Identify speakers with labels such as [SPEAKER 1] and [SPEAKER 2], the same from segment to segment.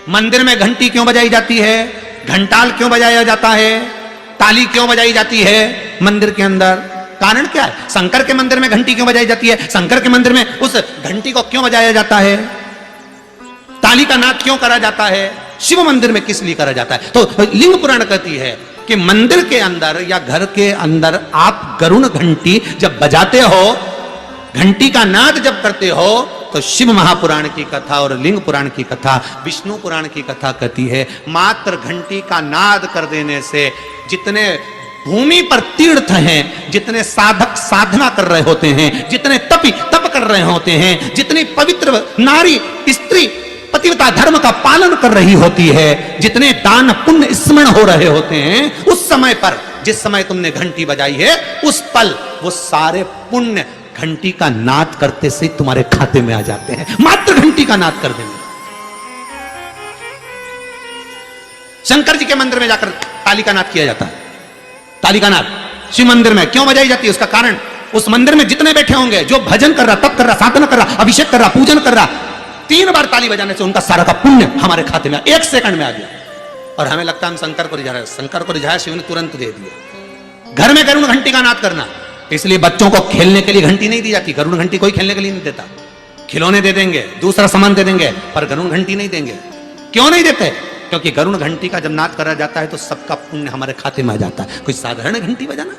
[SPEAKER 1] मंदिर में घंटी क्यों बजाई जाती है, घंटाल क्यों बजाया जाता है, ताली क्यों बजाई जाती है मंदिर के अंदर? कारण क्या है? शंकर के मंदिर में घंटी क्यों बजाई जाती है? शंकर के मंदिर में उस घंटी को क्यों बजाया जाता है? ताली का नाद क्यों करा जाता है? शिव मंदिर में किस लिए करा जाता है? तो लिंग पुराण कहती है कि मंदिर के अंदर या घर के अंदर आप गरुण घंटी जब बजाते हो, घंटी का नाद जब करते हो, तो शिव महापुराण की कथा और लिंग पुराण की कथा, विष्णु पुराण की कथा कहती है मात्र घंटी का नाद कर देने से जितने भूमि पर तीर्थ हैं, जितने साधक साधना कर रहे होते हैं, जितने तपी तप कर रहे होते हैं, जितनी पवित्र नारी स्त्री पतिव्रता धर्म का पालन कर रही होती है, जितने दान पुण्य स्मरण हो रहे होते हैं, उस समय पर जिस समय तुमने घंटी बजाई है, उस पल वो सारे पुण्य घंटी का नाद करते से तुम्हारे खाते में आ जाते हैं, मात्र घंटी का नाद कर देंगे। शंकर जी के मंदिर में जाकर ताली का नाद किया जाता है। ताली का नाद शिव मंदिर में क्यों बजाई जाती है? उसका कारण उस मंदिर में जितने बैठे होंगे, जो भजन कर रहा, तप कर रहा, साधना कर रहा, अभिषेक कर रहा, पूजन कर रहा, 3 बार ताली बजाने से उनका सारा का पुण्य हमारे खाते में 1 सेकंड में आ गया। और हमें लगता है हम शंकर को रिझा रहे हैं। शंकर को रिझाया, शिव ने तुरंत दे दिया। घर में गरुण घंटी का नाद करना, इसलिए बच्चों को खेलने के लिए घंटी नहीं दी जाती। गरुण घंटी कोई खेलने के लिए नहीं देता। खिलौने दे देंगे, दूसरा सामान दे देंगे, पर गरुण घंटी नहीं देंगे। क्यों नहीं देते? क्योंकि गरुण घंटी का जब नाद करा जाता है तो सबका पुण्य हमारे खाते में आ जाता है। कोई साधारण घंटी बजाना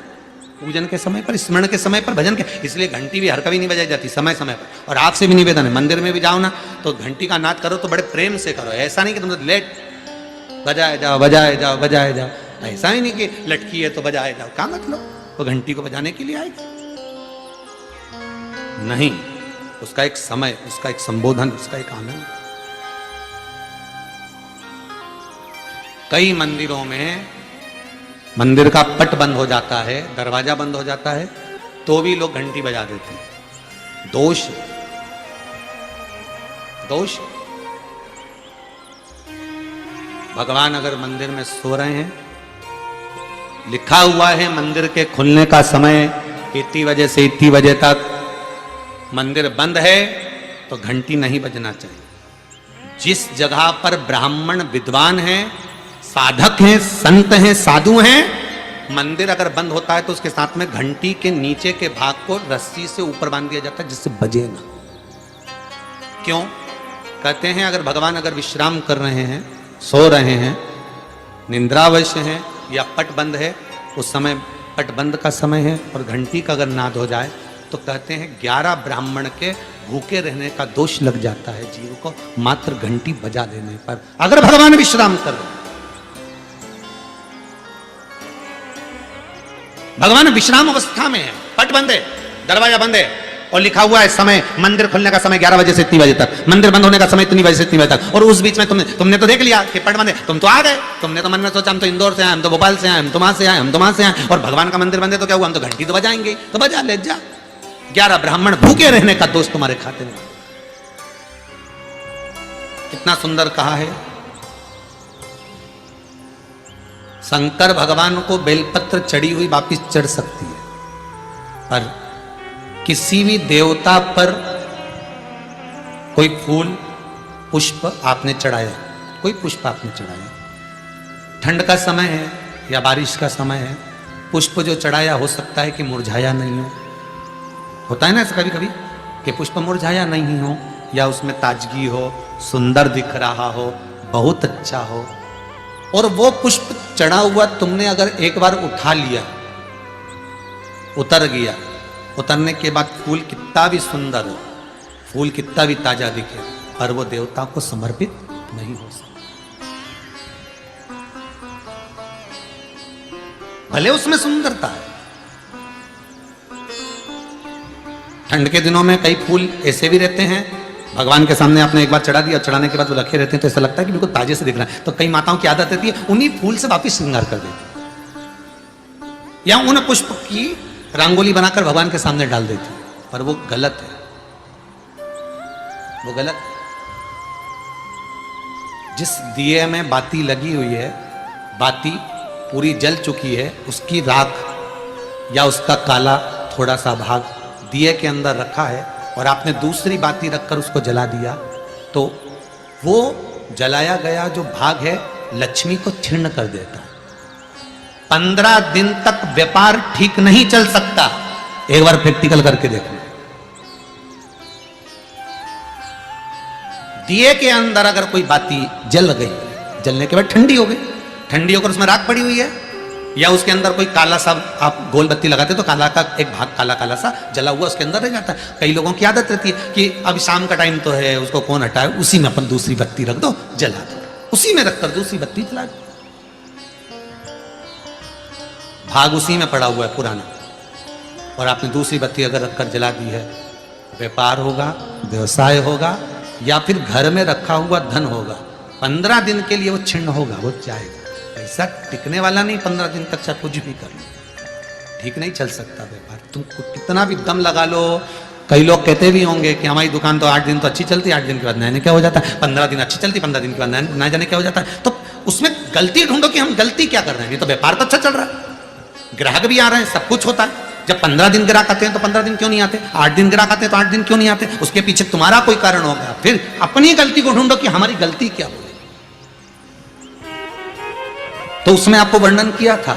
[SPEAKER 1] पूजन के समय पर, स्मरण के समय पर, भजन के, इसलिए घंटी भी हर कभी नहीं बजाई जाती, समय समय पर। और आपसे भी निवेदन है, मंदिर में भी जाओ ना तो घंटी का नाद करो तो बड़े प्रेम से करो। ऐसा नहीं कि तुम लेट बजाए जाओ बजाए जाओ बजाए जाओ, ऐसा ही नहीं कि लटकी है तो बजाए जाओ। क्या मतलब? वो घंटी को बजाने के लिए आएगी? नहीं, उसका एक समय, उसका एक संबोधन, उसका एक आनंद। कई मंदिरों में मंदिर का पट बंद हो जाता है, दरवाजा बंद हो जाता है, तो भी लोग घंटी बजा देते हैं। दोष दोष। भगवान अगर मंदिर में सो रहे हैं, लिखा हुआ है मंदिर के खुलने का समय इतनी बजे से इतनी बजे तक, मंदिर बंद है तो घंटी नहीं बजना चाहिए। जिस जगह पर ब्राह्मण विद्वान हैं, साधक हैं, संत हैं, साधु हैं, मंदिर अगर बंद होता है तो उसके साथ में घंटी के नीचे के भाग को रस्सी से ऊपर बांध दिया जाता है जिससे बजे ना। क्यों? कहते हैं अगर भगवान अगर विश्राम कर रहे हैं, सो रहे हैं, निंद्रावश हैं या पट बंद है, उस समय पट बंद का समय है और घंटी का अगर नाद हो जाए तो कहते हैं 11 ब्राह्मण के भूखे रहने का दोष लग जाता है जीव को, मात्र घंटी बजा देने पर, अगर भगवान विश्राम कर रहे हैं। भगवान विश्राम अवस्था में है, पट बंद है, दरवाजा बंद है और लिखा हुआ है समय, मंदिर खुलने का समय 11 बजे से इतनी बजे तक, मंदिर बंद होने का समय इतनी बजे से इतनी बजे तक, और उस बीच में तुमने तो देख लिया कि पट बंद है, तुम तो आ गए, तुमने तो मन में सोचा हम तो इंदौर से आए, हम तो भोपाल से आए, हम तो वहां से आए, हम तो वहां से आए, और भगवान का मंदिर बंद है तो क्या हुआ, हम तो घंटी तो बजाएंगे, तो बजा ले जा। 11 ब्राह्मण भूखे रहने का दोष तुम्हारे खाते में। कितना सुंदर कहा है। शंकर भगवान को बेलपत्र चढ़ी हुई वापिस चढ़ सकती है, पर किसी भी देवता पर कोई फूल पुष्प आपने चढ़ाया, कोई पुष्प आपने चढ़ाया, ठंड का समय है या बारिश का समय है, पुष्प जो चढ़ाया हो सकता है कि मुरझाया नहीं हो। होता है ना ऐसा कभी कभी कि पुष्प मुरझाया नहीं हो, या उसमें ताजगी हो, सुंदर दिख रहा हो, बहुत अच्छा हो, और वो पुष्प चढ़ा हुआ तुमने अगर एक बार उठा लिया, उतर गया, उतरने के बाद फूल कितना भी सुंदर हो, फूल कितना भी ताजा दिखे, पर वो देवता को समर्पित नहीं हो सकता। भले उसमें सुंदरता है। ठंड के दिनों में कई फूल ऐसे भी रहते हैं, भगवान के सामने आपने एक बार चढ़ा दिया, चढ़ाने के बाद वो रखे रहते हैं तो ऐसा लगता है कि बिल्कुल ताजे से दिख रहा है। तो कई माताओं की आदत रहती है उन्हीं फूल से वापिस श्रृंगार कर देती, या उन पुष्प की रंगोली बनाकर भगवान के सामने डाल देती, पर वो गलत है, वो गलत है। जिस दिए में बाती लगी हुई है, बाती पूरी जल चुकी है, उसकी राख या उसका काला थोड़ा सा भाग दिए के अंदर रखा है और आपने दूसरी बाती रखकर उसको जला दिया, तो वो जलाया गया जो भाग है लक्ष्मी को छीर्ण कर देता है। 15 दिन तक व्यापार ठीक नहीं चल सकता। एक बार प्रैक्टिकल करके देखो। दिए के अंदर अगर कोई बाती जल गई, जलने के बाद ठंडी हो गई, ठंडी होकर उसमें राख पड़ी हुई है, या उसके अंदर कोई काला सा आप गोल बत्ती लगाते तो काला का एक भाग काला काला सा जला हुआ उसके अंदर रह जाता है। कई लोगों की आदत रहती है कि अब शाम का टाइम तो है, उसको कौन हटाए, उसी में अपन दूसरी बत्ती रख दो, जला दो, उसी में रखकर दूसरी बत्ती जला दो। भाग उसी में पड़ा हुआ है पुराना, और आपने दूसरी बत्ती अगर रखकर जला दी है, व्यापार होगा, व्यवसाय होगा, या फिर घर में रखा हुआ धन होगा, 15 दिन के लिए वो छिन्न होगा, वो जाएगा। पैसा टिकने वाला नहीं 15 दिन तक, चाहे कुछ भी कर लो, ठीक नहीं चल सकता व्यापार। तुम कितना भी दम लगा लो। कई लोग कहते भी होंगे कि हमारी दुकान तो 8 दिन तो अच्छी चलती, 8 दिन के बाद नए क्या हो जाता है, 15 दिन अच्छी चलती, 15 दिन के बाद नए जाने क्या हो जाता है। तो उसमें गलती ढूंढो कि हम गलती क्या कर रहे हैं। ये तो व्यापार तो अच्छा चल रहा है, ग्राहक भी आ रहे हैं, सब कुछ होता है। जब 15 दिन ग्राहक आते हैं तो 15 दिन क्यों नहीं आते, 8 दिन ग्राहक आते हैं तो 8 दिन क्यों नहीं आते, उसके पीछे तुम्हारा कोई कारण होगा। फिर अपनी गलती को ढूंढो कि हमारी गलती क्या हो। तो उसमें आपको वर्णन किया था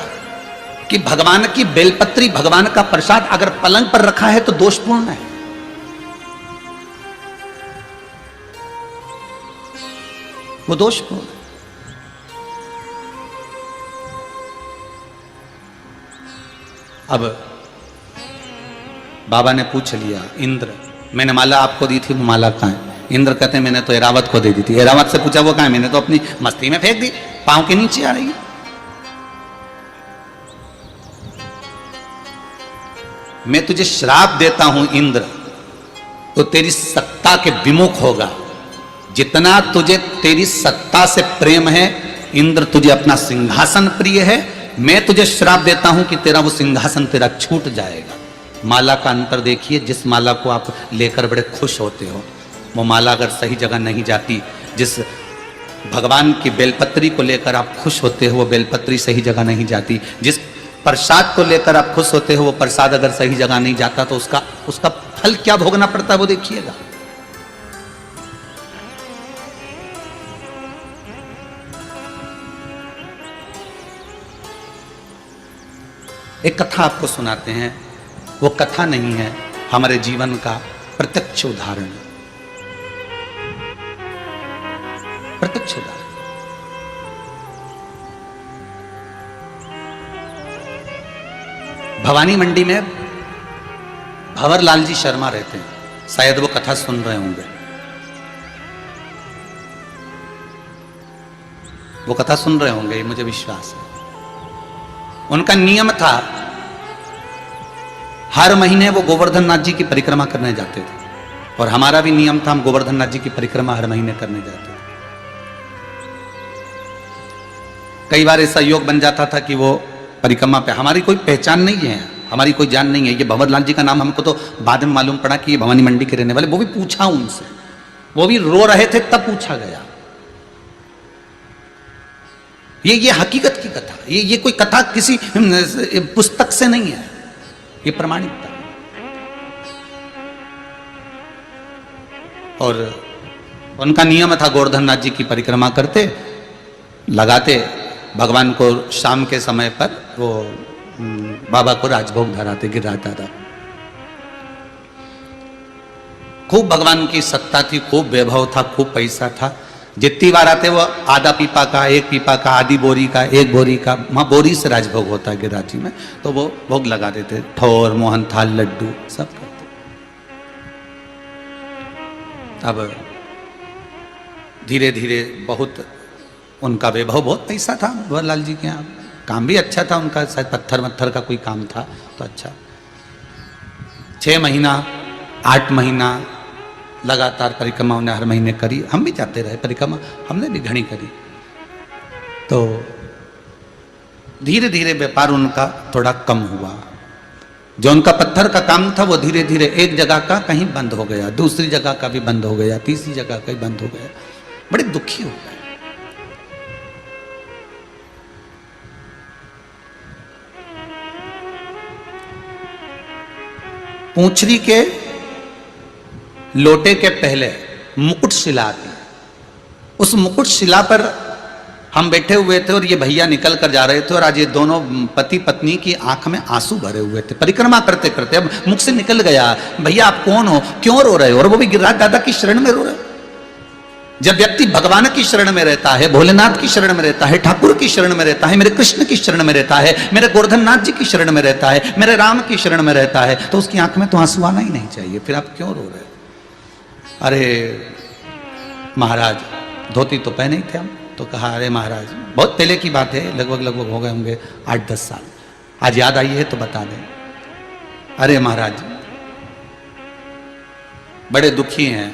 [SPEAKER 1] कि भगवान की बेलपत्री, भगवान का प्रसाद अगर पलंग पर रखा है तो दोषपूर्ण है। वो दोषपूर्ण है। अब बाबा ने पूछ लिया, इंद्र मैंने माला आपको दी थी, वो माला कहां है? इंद्र कहते हैं मैंने तो एरावत को दे दी थी। एरावत से पूछा वो कहां है? मैंने तो अपनी मस्ती में फेंक दी, पांव के नीचे आ रही है। मैं तुझे श्राप देता हूं इंद्र, तो तेरी सत्ता के विमुख होगा। जितना तुझे तेरी सत्ता से प्रेम है इंद्र, तुझे अपना सिंहासन प्रिय है, मैं तुझे श्राप देता हूं कि तेरा वो सिंहासन तेरा छूट जाएगा। माला का अंतर देखिए, जिस माला को आप लेकर बड़े खुश होते हो, वो माला अगर सही जगह नहीं जाती, जिस भगवान की बेलपत्री को लेकर आप खुश होते हो वो बेलपत्री सही जगह नहीं जाती, जिस प्रसाद को लेकर आप खुश होते हो वो प्रसाद अगर सही जगह नहीं जाता तो उसका फल क्या भोगना पड़ता है वो देखिएगा। एक कथा आपको सुनाते हैं, वो कथा नहीं है, हमारे जीवन का प्रत्यक्ष उदाहरण, प्रत्यक्ष उदाहरण। भवानी मंडी में भंवरलाल जी शर्मा रहते हैं, शायद वो कथा सुन रहे होंगे। वो कथा सुन रहे होंगे, ये मुझे विश्वास है। उनका नियम था, हर महीने वो गोवर्धन नाथ जी की परिक्रमा करने जाते थे, और हमारा भी नियम था, हम गोवर्धन नाथ जी की परिक्रमा हर महीने करने जाते थे। कई बार ऐसा योग बन जाता था कि वो परिक्रमा पे हमारी कोई पहचान नहीं है, हमारी कोई जान नहीं है। ये भंवरलाल जी का नाम हमको तो बाद में मालूम पड़ा कि ये भवानी मंडी के रहने वाले, वो भी पूछा उनसे, वो भी रो रहे थे तब पूछा गया। ये हकीकत की कथा, ये कोई कथा किसी पुस्तक से नहीं है, ये प्रमाणिकता। और उनका नियम था, गोवर्धन नाथ जी की परिक्रमा करते, लगाते, भगवान को शाम के समय पर वो बाबा को राजभोग धराते, गिराता दादा। खूब भगवान की सत्ता थी, खूब वैभव था, खूब पैसा था। जितनी बार आते वो आधा पीपा का, एक पीपा का, आधी बोरी का, एक बोरी का, वहां बोरी से राजभोग होता है गिराची में, तो वो भोग लगा देते, ठोर, मोहन थाल, लड्डू सब करते। अब धीरे धीरे बहुत उनका वैभव, बहुत पैसा था भंवरलाल जी के यहाँ, काम भी अच्छा था उनका, शायद पत्थर वत्थर का कोई काम था तो अच्छा। 6 महीना 8 महीना लगातार परिक्रमा उन्हें हर महीने करी, हम भी जाते रहे परिक्रमा, हमने भी घनी करी। तो धीरे धीरे व्यापार उनका थोड़ा कम हुआ। जो उनका पत्थर का काम था वो धीरे धीरे एक जगह का कहीं बंद हो गया, दूसरी जगह का भी बंद हो गया, तीसरी जगह का भी बंद हो गया। बड़े दुखी हो गए। पूंछरी के लोटे के पहले मुकुट शिला आती है, उस मुकुट शिला पर हम बैठे हुए थे और ये भैया निकल कर जा रहे थे और आज ये दोनों पति पत्नी की आंख में आंसू भरे हुए थे परिक्रमा करते करते। अब मुख से निकल गया, भैया आप कौन हो, क्यों रो रहे हो? और वो भी गिरिराज दादा की शरण में रो रहे। जब व्यक्ति भगवान की शरण में रहता है, भोलेनाथ की शरण में रहता है, ठाकुर की शरण में रहता है, मेरे कृष्ण की शरण में रहता है, मेरे गोवर्धननाथ जी की शरण में रहता है, मेरे राम की शरण में रहता है, तो उसकी आंख में तो आंसू आना ही नहीं चाहिए। फिर आप क्यों रो रहे? अरे महाराज धोती तो पहने ही थे हम। तो कहा अरे महाराज बहुत पहले की बात है, लगभग हो गए होंगे 8-10 साल, आज याद आई है तो बता दें। अरे महाराज बड़े दुखी हैं,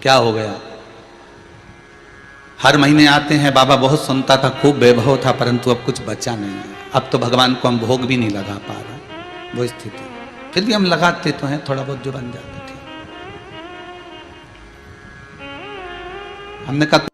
[SPEAKER 1] क्या हो गया? हर महीने आते हैं, बाबा बहुत सुनता था, खूब वैभव था, परंतु अब कुछ बचा नहीं है। अब तो भगवान को हम भोग भी नहीं लगा पा रहा, वो स्थिति। फिर भी हम लगाते तो हैं, थोड़ा बहुत जो बन जाता। हमने कहा